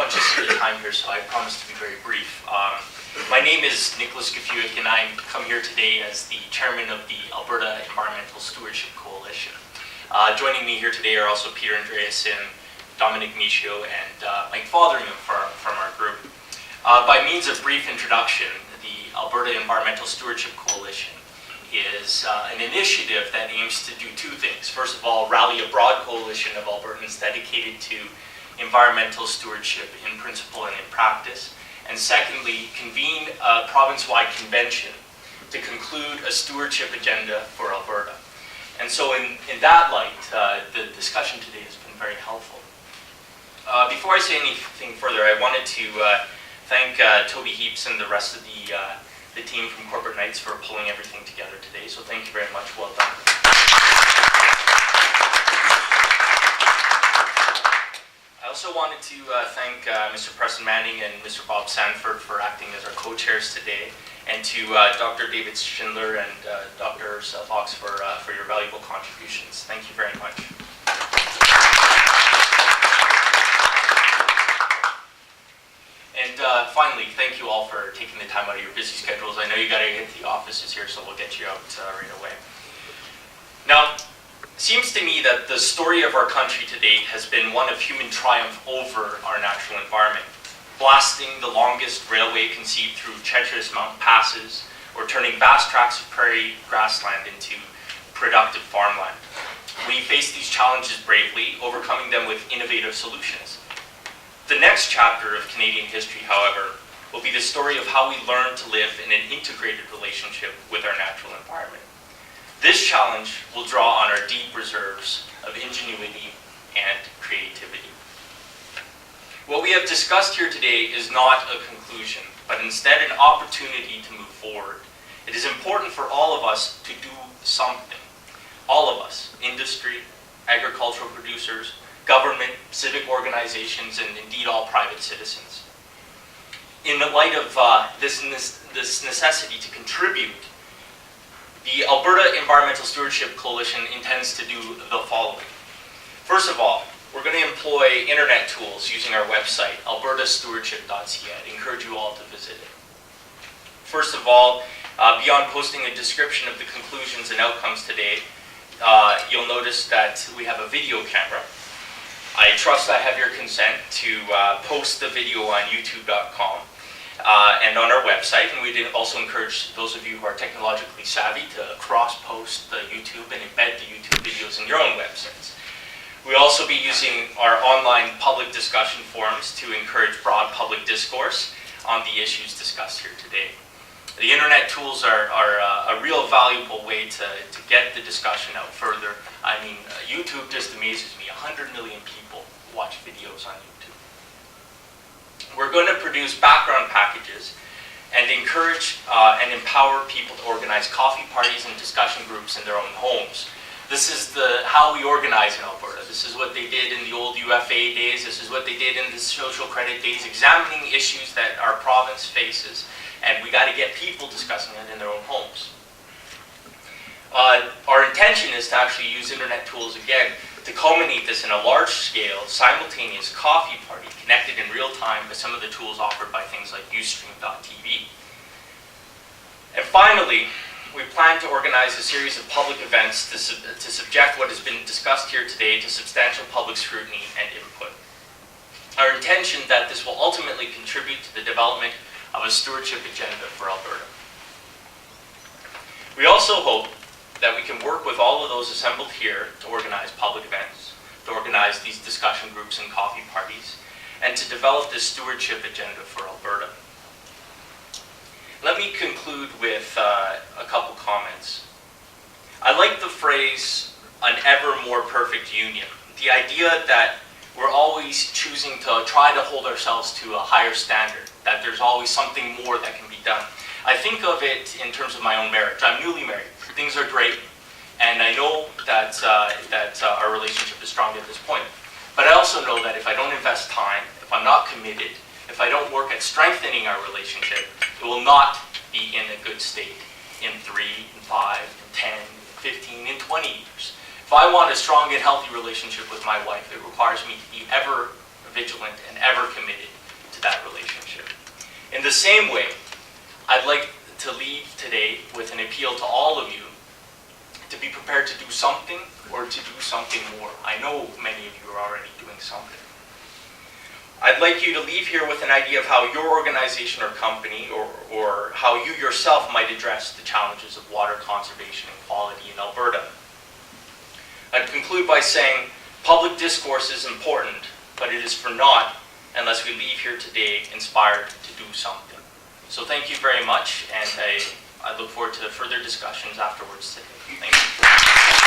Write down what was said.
conscious of the time here, so I promise to be very brief. My name is Nicholas Gafuik, and I come here today as the chairman of the Alberta Environmental Stewardship Coalition. Joining me here today are also Peter Andreasen, Dominic Michaud, and Mike Fotheringham from our group. By means of brief introduction, the Alberta Environmental Stewardship Coalition is an initiative that aims to do two things. First of all, rally a broad coalition of Albertans dedicated to environmental stewardship in principle and in practice. And secondly, convene a province-wide convention to conclude a stewardship agenda for Alberta. And so in that light, the discussion today has been very helpful. Before I say anything further, I wanted to thank Toby Heaps and the rest of the team from Corporate Knights for pulling everything together today. So thank you very much. Well done. I also wanted to thank Mr. Preston Manning and Mr. Bob Sandford for acting as our co-chairs today, and to Dr. David Schindler and Dr. Seth Fox for your valuable contributions. Thank you very much. And finally, thank you all for taking the time out of your busy schedules. I know you got to get to the offices here, so we'll get you out right away. Now, it seems to me that the story of our country to date has been one of human triumph over our natural environment, blasting the longest railway conceived through treacherous mountain passes, or turning vast tracts of prairie grassland into productive farmland. We face these challenges bravely, overcoming them with innovative solutions. The next chapter of Canadian history, however, will be the story of how we learn to live in an integrated relationship with our natural environment. This challenge will draw on our deep reserves of ingenuity and creativity. What we have discussed here today is not a conclusion, but instead an opportunity to move forward. It is important for all of us to do something. All of us, industry, agricultural producers, government, civic organizations, and indeed all private citizens. In the light of this necessity to contribute, the Alberta Environmental Stewardship Coalition intends to do the following. First of all, we're going to employ internet tools using our website, albertastewardship.ca. I'd encourage you all to visit it. First of all, beyond posting a description of the conclusions and outcomes today, you'll notice that we have a video camera. I trust I have your consent to post the video on youtube.com and on our website, and we'd also encourage those of you who are technologically savvy to cross-post the YouTube and embed the YouTube videos in your own websites. We'll also be using our online public discussion forums to encourage broad public discourse on the issues discussed here today. The internet tools are a real valuable way to get the discussion out further. I mean, YouTube just amazes me. 100 million people watch videos on YouTube. We're going to produce background packages and encourage and empower people to organize coffee parties and discussion groups in their own homes. This is how we organize in Alberta. This is what they did in the old UFA days. This is what they did in the social credit days, examining issues that our province faces. And we got to get people discussing it in their own homes. Our intention is to actually use internet tools again to culminate this in a large-scale, simultaneous coffee party connected in real time with some of the tools offered by things like Ustream.tv. And finally, we plan to organize a series of public events to subject what has been discussed here today to substantial public scrutiny and input. Our intention that this will ultimately contribute to the development of a stewardship agenda for Alberta. We also hope that we can work with all of those assembled here to organize public events, to organize these discussion groups and coffee parties, and to develop this stewardship agenda for Alberta. Let me conclude with a couple comments. I like the phrase, an ever more perfect union. The idea that we're always choosing to try to hold ourselves to a higher standard, that there's always something more that can be done. I think of it in terms of my own marriage. I'm newly married. Things are great, and I know that our relationship is strong at this point. But I also know that if I don't invest time, if I'm not committed, if I don't work at strengthening our relationship, it will not be in a good state in 3, in 5, in 10, 15, in 20 years. If I want a strong and healthy relationship with my wife, it requires me to be ever vigilant and ever committed that relationship. In the same way, I'd like to leave today with an appeal to all of you to be prepared to do something or to do something more. I know many of you are already doing something. I'd like you to leave here with an idea of how your organization or company or how you yourself might address the challenges of water conservation and quality in Alberta. I'd conclude by saying public discourse is important, but it is for naught unless we leave here today inspired to do something. So thank you very much, and I look forward to further discussions afterwards today. Thank you.